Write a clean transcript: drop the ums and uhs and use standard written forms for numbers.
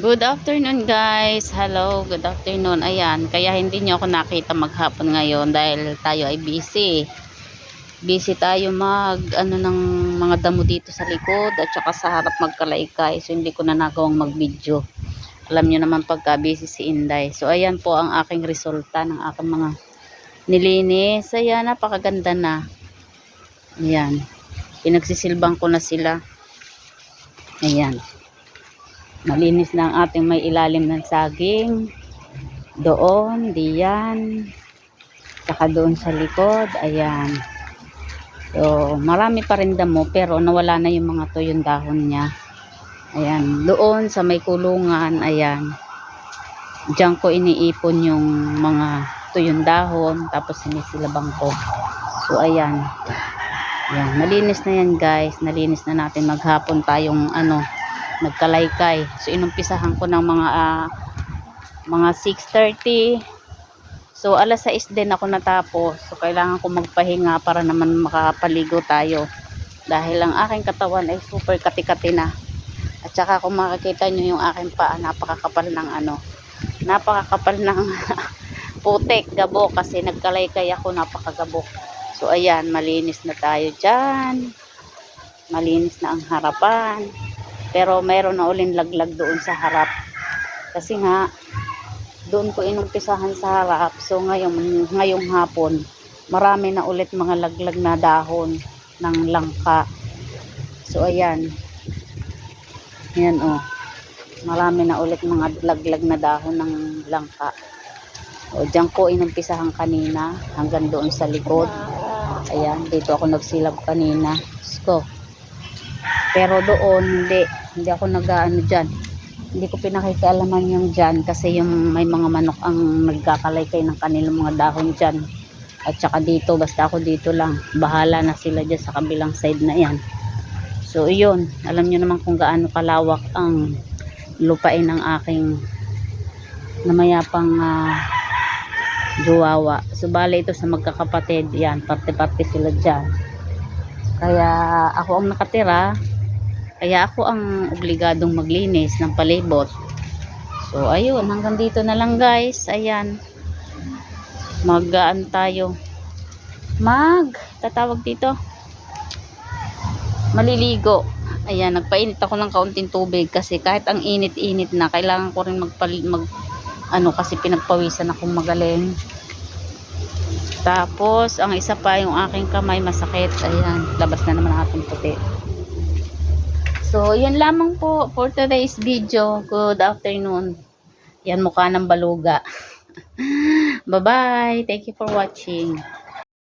Good afternoon guys. Hello, good afternoon. Ayan, kaya hindi nyo ako nakita maghapon ngayon dahil tayo ay busy. Busy tayo ng mga damo dito sa likod at saka sa harap magkalaykay. So hindi ko na nagawang mag-video. Alam nyo naman pagka busy si Inday. So ayan po ang aking resulta ng aking mga nilinis. Ayan, napakaganda na. Ayan. Pinagsisilbang ko na sila. Ayan. Malinis na ang ating may ilalim ng saging. Doon, diyan. Saka doon sa likod. Ayan. So, marami pa rin damo pero nawala na yung mga tuyong dahon niya. Ayan. Doon sa may kulungan. Ayan. Diyan ko iniipon yung mga tuyong dahon. Tapos sinisilabang ko. So, ayan. Ayan. Malinis na yan guys. Nalinis na natin. Maghapon tayong nagkalaykay. So inumpisahan ko ng mga 6:30. So alas 6 din ako natapos. So kailangan ko magpahinga para naman makapaligo tayo. Dahil ang aking katawan ay super kati-kati na. At saka kung makikita nyo yung aking paa, napakakapal ng napakakapal ng putik, gabok kasi nagkalaykay ako, napakagabok. So ayan, malinis na tayo dyan. Malinis na ang harapan. Pero mayroon na uling laglag doon sa harap. Kasi nga, doon ko inumpisahan sa harap. So ngayong hapon, marami na ulit mga laglag na dahon ng langka. So ayan. Ayan oh. Marami na ulit mga laglag na dahon ng langka. O diyan ko inumpisahan kanina hanggang doon sa likod. Ayan, dito ako nagsilab kanina. Sko. Pero doon hindi ako nag-aano dyan, hindi ko pinakikialaman yung dyan kasi yung may mga manok ang nagkakalaykay ng kanilang mga dahon dyan. At saka dito, basta ako dito lang, bahala na sila dyan sa kabilang side na yan. So yun, alam nyo naman kung gaano kalawak ang lupain ng aking namayapang juwawa. So bale ito sa magkakapatid, yan, parte-parte sila dyan. Kaya ako ang nakatira. Kaya ako ang obligadong maglinis ng palibot. So, ayun. Hanggang dito na lang guys. Ayan. Mag-aan tayo. Tatawag dito. Maliligo. Ayan. Nagpainit ako ng kaunting tubig. Kasi kahit ang init-init na, kailangan ko rin kasi pinagpawisan akong magaling. Tapos, ang isa pa, yung aking kamay masakit. Ayan. Labas na naman ang ating puti. So, yun lamang po for today's video. Good afternoon. Yan, mukha ng baluga. Bye-bye. Thank you for watching.